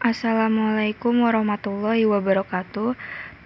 Assalamualaikum warahmatullahi wabarakatuh.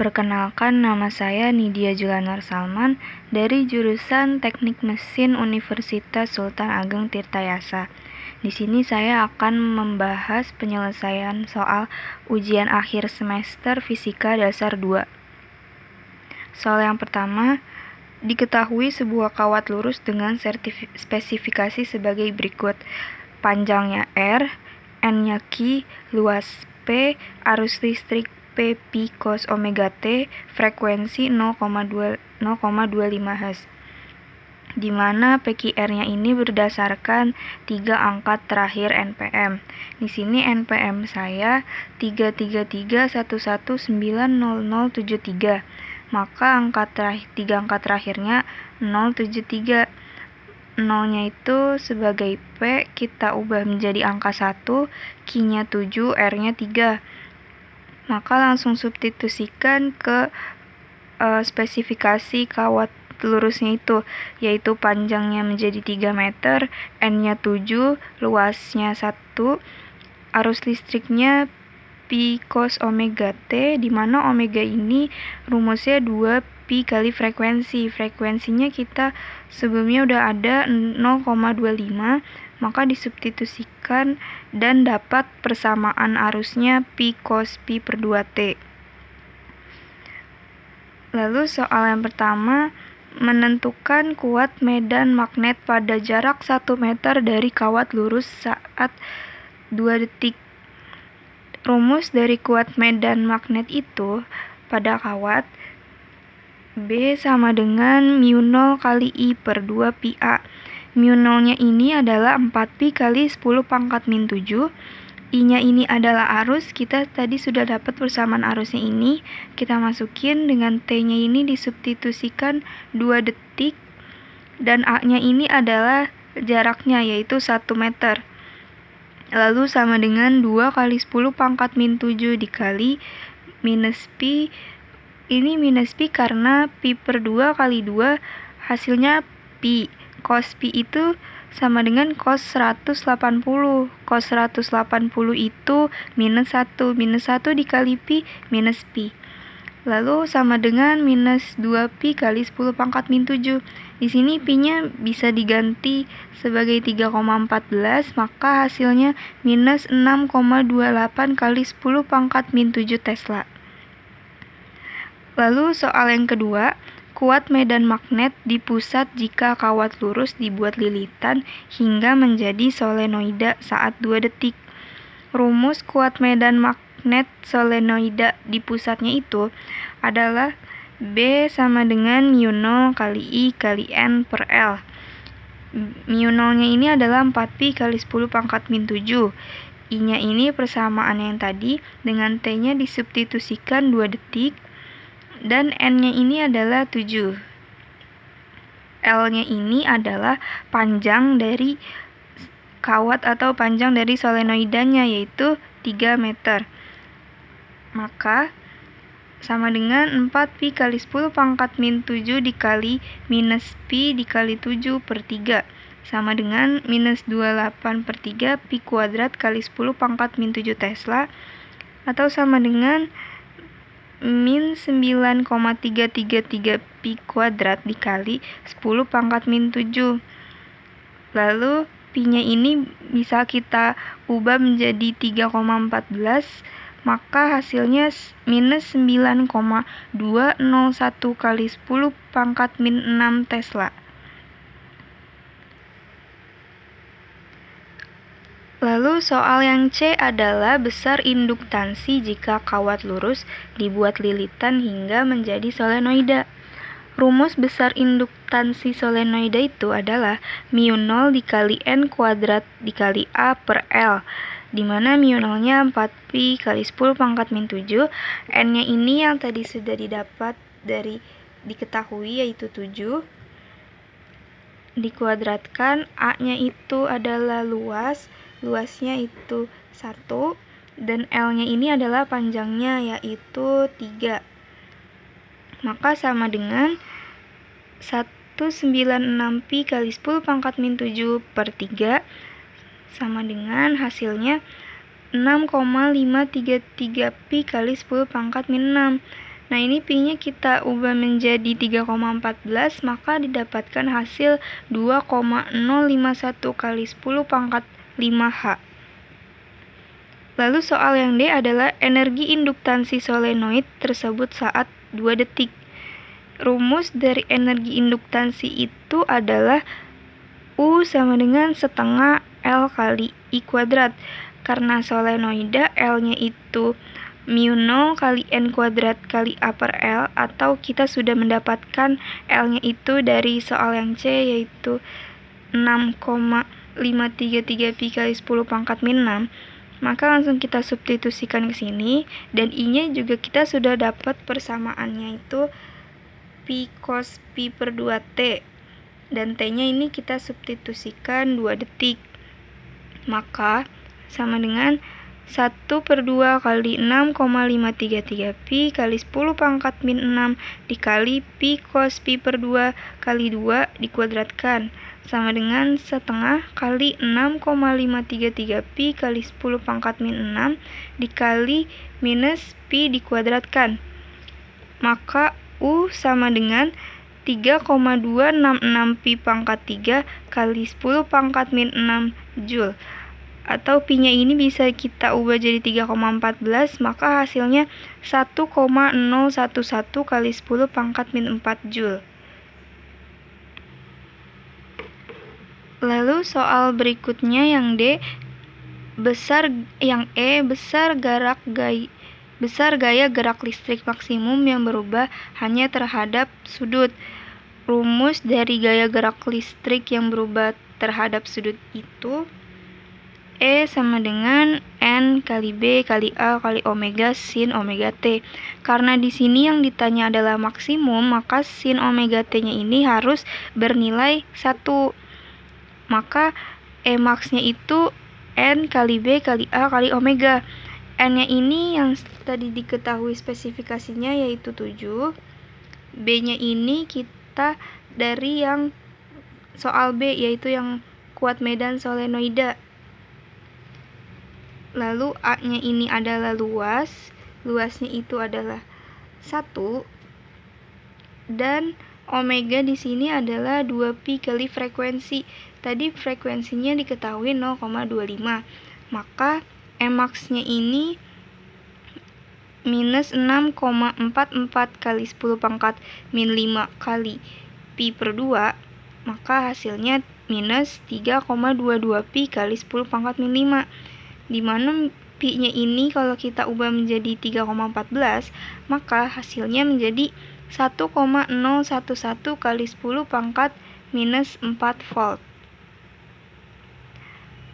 Perkenalkan, nama saya Nidia Julanar Salman dari jurusan Teknik Mesin Universitas Sultan Ageng Tirtayasa. Di sini saya akan membahas penyelesaian soal ujian akhir semester Fisika Dasar 2. Soal yang pertama, diketahui sebuah kawat lurus dengan spesifikasi sebagai berikut. Panjangnya R, N-nya Q, luas P, arus listrik P pi cos omega T, frekuensi 0,25 Hz. Di mana PQR-nya ini berdasarkan 3 angka terakhir NPM. Di sini NPM saya 33311900073. Maka 3 angka terakhirnya 073. 0-nya itu sebagai P, kita ubah menjadi angka 1, Q-nya 7, R-nya 3. Maka langsung substitusikan ke spesifikasi kawat lurusnya itu, yaitu panjangnya menjadi 3 meter, N-nya 7, luasnya 1, arus listriknya pi cos omega T, di mana omega ini rumusnya 2 pi kali frekuensi. Frekuensinya kita sebelumnya udah ada 0,25, maka disubstitusikan dan dapat persamaan arusnya pi cos pi per 2T. Lalu soal yang pertama, menentukan kuat medan magnet pada jarak 1 meter dari kawat lurus saat 2 detik. Rumus dari kuat medan magnet itu pada kawat B sama dengan mu0 kali I per 2 pi A. Mu0-nya ini adalah 4 pi kali 10 pangkat min 7. I-nya ini adalah arus, kita tadi sudah dapat persamaan arusnya ini. Kita masukin dengan T-nya ini disubstitusikan 2 detik. Dan A-nya ini adalah jaraknya, yaitu 1 meter. Lalu sama dengan 2 kali 10 pangkat min 7 dikali minus pi. Ini minus pi karena pi per 2 kali 2 hasilnya pi. Cos pi itu sama dengan cos 180. Cos 180 itu minus 1. Minus 1 dikali pi minus pi. Lalu sama dengan minus 2 pi kali 10 pangkat min 7. Di sini pi-nya bisa diganti sebagai 3,14, maka hasilnya minus 6,28 kali 10 pangkat min 7 Tesla. Lalu soal yang kedua, kuat medan magnet di pusat jika kawat lurus dibuat lilitan hingga menjadi solenoida saat 2 detik. Rumus kuat medan magnet solenoida di pusatnya itu adalah B sama dengan mu0 kali I kali N per L. Mu0-nya ini adalah 4 pi kali 10 pangkat min 7. I-nya ini persamaan yang tadi, dengan T-nya disubstitusikan 2 detik, dan N-nya ini adalah 7. L-nya ini adalah panjang dari kawat atau panjang dari solenoidanya, yaitu 3 meter. Maka sama dengan 4 pi kali 10 pangkat min 7 dikali minus pi dikali 7 per 3. Sama dengan minus 28 per 3 pi kuadrat kali 10 pangkat min 7 Tesla. Atau sama dengan min 9,333 pi kuadrat dikali 10 pangkat min 7. Lalu pi-nya ini bisa kita ubah menjadi 3,14, maka hasilnya minus 9,201 kali 10 pangkat min 6 Tesla. Lalu soal yang C adalah besar induktansi jika kawat lurus dibuat lilitan hingga menjadi solenoida. Rumus besar induktansi solenoida itu adalah mu0 dikali N kuadrat dikali A per L, di mana mu0-nya 4 pi kali 10 pangkat min 7, N-nya ini yang tadi sudah didapat dari diketahui yaitu 7, dikuadratkan, A-nya itu adalah luasnya itu 1, dan L-nya ini adalah panjangnya yaitu 3. Maka sama dengan 196 pi kali 10 pangkat min 7 per 3 sama dengan hasilnya 6,533 Pi kali 10 pangkat min 6. Nah, ini Pi-nya kita ubah menjadi 3,14, maka didapatkan hasil 2,051 kali 10 pangkat 5H. Lalu soal yang D adalah energi induktansi solenoid tersebut saat 2 detik. Rumus dari energi induktansi itu adalah U sama dengan setengah L kali I kuadrat. Karena solenoida L-nya itu mu0 kali N kuadrat kali A per L, atau kita sudah mendapatkan L-nya itu dari soal yang C, yaitu 6,533 Pi kali 10 pangkat min 6. Maka langsung kita substitusikan ke sini, dan I-nya juga kita sudah dapat persamaannya itu Pi cos Pi per 2T, dan T-nya ini kita substitusikan 2 detik. Maka sama dengan 1/2 kali 6,533 Pi kali 10 pangkat min 6 dikali Pi cos Pi per 2 kali 2 dikuadratkan, sama dengan setengah kali 6,533 Pi kali 10 pangkat min 6 dikali minus Pi dikuadratkan. Maka U sama dengan 3,266 Pi pangkat 3 kali 10 pangkat min 6 Joule. Atau Pi-nya ini bisa kita ubah jadi 3,14, maka hasilnya 1,011 kali 10 pangkat min 4 Joule. Lalu soal berikutnya yang D, besar gaya gerak listrik maksimum yang berubah hanya terhadap sudut. Rumus dari gaya gerak listrik yang berubah terhadap sudut itu E sama dengan N kali B kali A kali omega sin omega T. Karena di sini yang ditanya adalah maksimum, maka sin omega T-nya ini harus bernilai 1. Maka E max-nya itu N kali B kali A kali omega. N-nya ini yang tadi diketahui spesifikasinya yaitu 7. B-nya ini kita dari yang soal B, yaitu yang kuat medan solenoida. Lalu A-nya ini adalah luasnya itu adalah 1, dan omega di sini adalah 2 Pi kali frekuensi. Tadi frekuensinya diketahui 0,25. Maka Max-nya ini minus 6,44 kali 10 pangkat min 5 kali Pi per 2, maka hasilnya minus 3,22 Pi kali 10 pangkat min 5. Dimana Pi-nya ini kalau kita ubah menjadi 3,14, maka hasilnya menjadi 1,011 kali 10 pangkat minus 4 volt.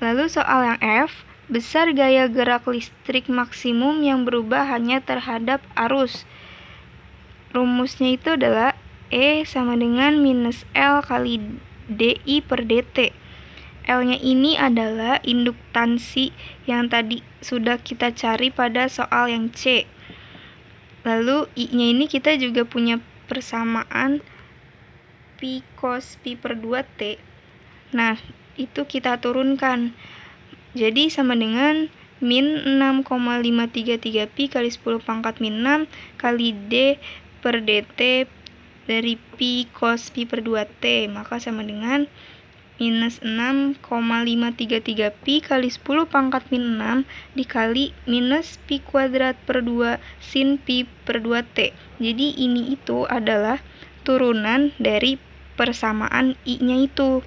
Lalu soal yang F, besar gaya gerak listrik maksimum yang berubah hanya terhadap arus. Rumusnya itu adalah E sama dengan minus L kali dI per dt. L-nya ini adalah induktansi yang tadi sudah kita cari pada soal yang C. Lalu I-nya ini kita juga punya persamaan Pi cos Pi per 2T. Nah, itu kita turunkan. Jadi sama dengan min 6,533 Pi kali 10 pangkat min 6 kali D per dt dari Pi cos Pi per 2T. Maka sama dengan minus 6,533 Pi kali 10 pangkat min 6 dikali minus Pi kuadrat per 2 sin Pi per 2T. Jadi ini itu adalah turunan dari persamaan I-nya itu.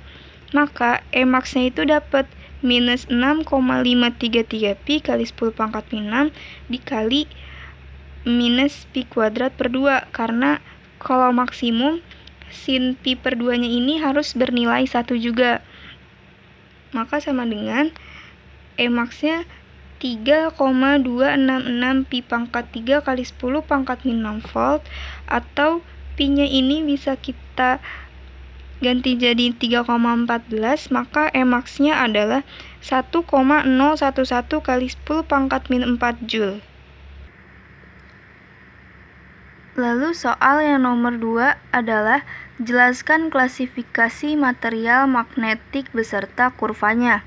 Maka Max-nya itu dapat minus 6,533 Pi kali 10 pangkat min 6 dikali minus Pi kuadrat per 2. Karena kalau maksimum sin Pi per 2-nya ini harus bernilai 1 juga. Maka sama dengan Max-nya 3,266 Pi pangkat 3 kali 10 pangkat min 6 volt, atau Pi-nya ini bisa kita ganti jadi 3,14, maka Max-nya adalah 1,011 kali 10 pangkat min 4 Joule. Lalu soal yang nomor 2 adalah jelaskan klasifikasi material magnetik beserta kurvanya.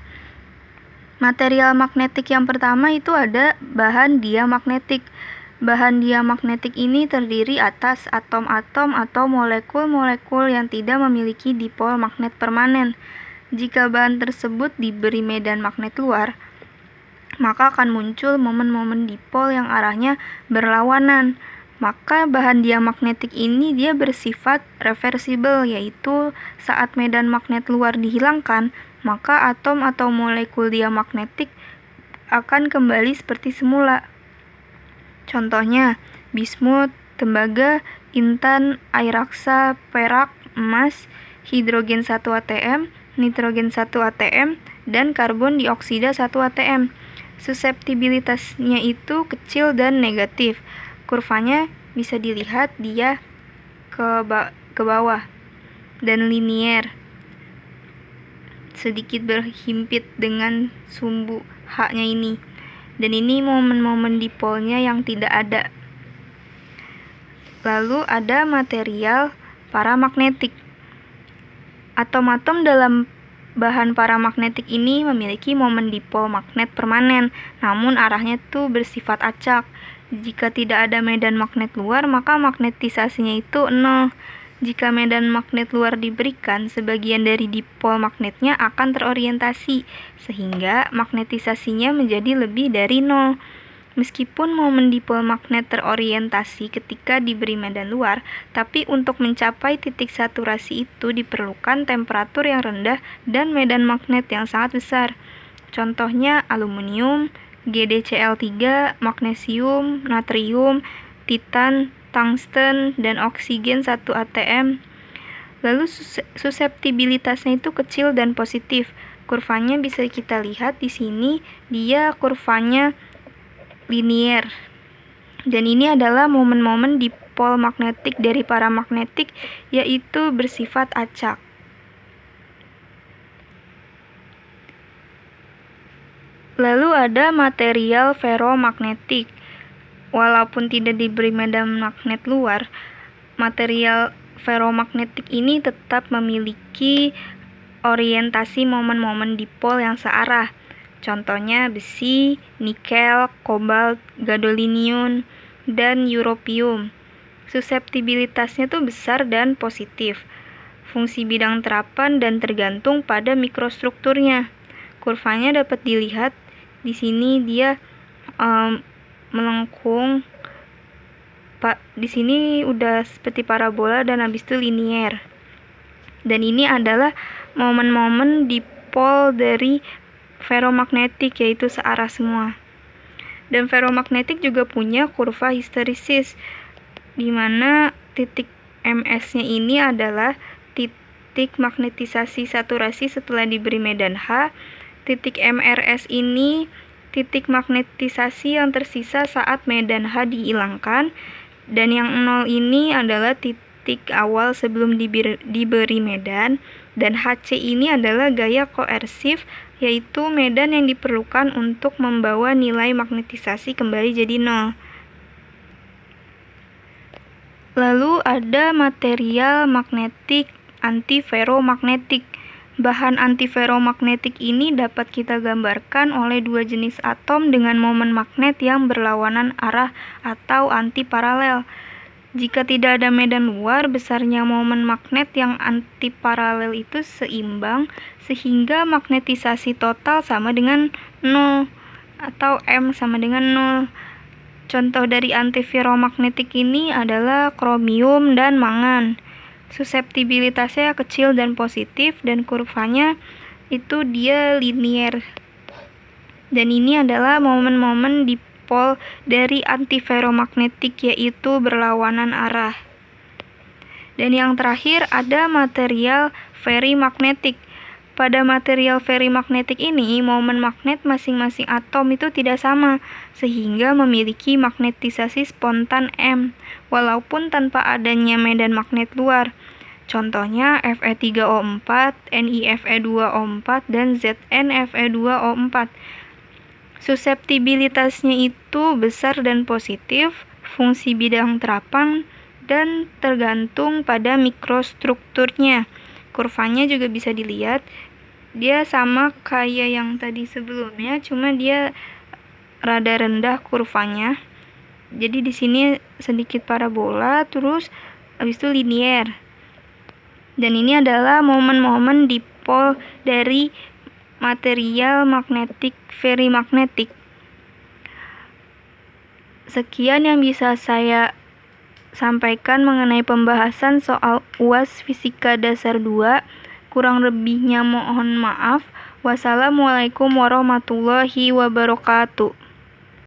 Material magnetik yang pertama itu ada bahan diamagnetik. Bahan diamagnetik ini terdiri atas atom-atom atau molekul-molekul yang tidak memiliki dipol magnet permanen. Jika bahan tersebut diberi medan magnet luar, maka akan muncul momen-momen dipol yang arahnya berlawanan. Maka bahan diamagnetik ini dia bersifat reversibel, yaitu saat medan magnet luar dihilangkan, maka atom atau molekul diamagnetik akan kembali seperti semula. Contohnya, bismut, tembaga, intan, air raksa, perak, emas, hidrogen 1 ATM, nitrogen 1 ATM, dan karbon dioksida 1 ATM. Suseptibilitasnya itu kecil dan negatif. Kurvanya bisa dilihat dia ke bawah dan linier, sedikit berhimpit dengan sumbu H-nya ini. Dan ini momen-momen dipolnya yang tidak ada. Lalu ada material paramagnetik. Atom-atom dalam bahan paramagnetik ini memiliki momen dipol magnet permanen, namun arahnya tuh bersifat acak. Jika tidak ada medan magnet luar, maka magnetisasinya itu 0. Jika medan magnet luar diberikan, sebagian dari dipol magnetnya akan terorientasi, sehingga magnetisasinya menjadi lebih dari 0. Meskipun momen dipol magnet terorientasi ketika diberi medan luar, tapi untuk mencapai titik saturasi itu diperlukan temperatur yang rendah dan medan magnet yang sangat besar. Contohnya aluminium, GdCl3, magnesium, natrium, titan, tungsten, dan oksigen 1 ATM. Lalu suseptibilitasnya itu kecil dan positif. Kurvanya bisa kita lihat di sini, dia kurvanya linier. Dan ini adalah momen-momen dipol magnetik dari paramagnetik, yaitu bersifat acak. Lalu ada material ferromagnetik. Walaupun tidak diberi medan magnet luar, material ferromagnetik ini tetap memiliki orientasi momen-momen dipol yang searah. Contohnya besi, nikel, kobalt, gadolinium, dan europium. Suseptibilitasnya tuh besar dan positif. Fungsi bidang terapan dan tergantung pada mikrostrukturnya. Kurvanya dapat dilihat di sini, dia melengkung. Di sini udah seperti parabola dan habis itu linier. Dan ini adalah momen-momen dipol dari ferromagnetik, yaitu searah semua. Dan ferromagnetik juga punya kurva histeresis, di mana titik MS-nya ini adalah titik magnetisasi saturasi setelah diberi medan H. Titik MRS ini titik magnetisasi yang tersisa saat medan H dihilangkan. Dan yang 0 ini adalah titik awal sebelum diberi medan. Dan HC ini adalah gaya koersif, yaitu medan yang diperlukan untuk membawa nilai magnetisasi kembali jadi 0. Lalu ada material magnetik antiferromagnetik. Bahan antiferromagnetik ini dapat kita gambarkan oleh dua jenis atom dengan momen magnet yang berlawanan arah atau antiparalel. Jika tidak ada medan luar, besarnya momen magnet yang antiparalel itu seimbang, sehingga magnetisasi total sama dengan 0, atau M sama dengan 0. Contoh dari antiferromagnetik ini adalah kromium dan mangan. Suseptibilitasnya kecil dan positif, dan kurvanya itu dia linier. Dan ini adalah momen-momen dipol dari antiferromagnetik, yaitu berlawanan arah. Dan yang terakhir ada material ferimagnetik. Pada material ferimagnetik ini, momen magnet masing-masing atom itu tidak sama, sehingga memiliki magnetisasi spontan M, walaupun tanpa adanya medan magnet luar. Contohnya Fe3O4, NiFe2O4, dan ZnFe2O4. Suseptibilitasnya itu besar dan positif, fungsi bidang terapan, dan tergantung pada mikrostrukturnya. Kurvanya juga bisa dilihat. dia sama kayak yang tadi sebelumnya, cuma dia rada rendah kurvanya. Jadi di sini sedikit parabola, terus habis itu linier. Dan ini adalah momen-momen dipol dari material magnetik ferrimagnetik. Sekian yang bisa saya sampaikan mengenai pembahasan soal UAS Fisika Dasar 2. Kurang lebihnya mohon maaf. Wassalamualaikum warahmatullahi wabarakatuh.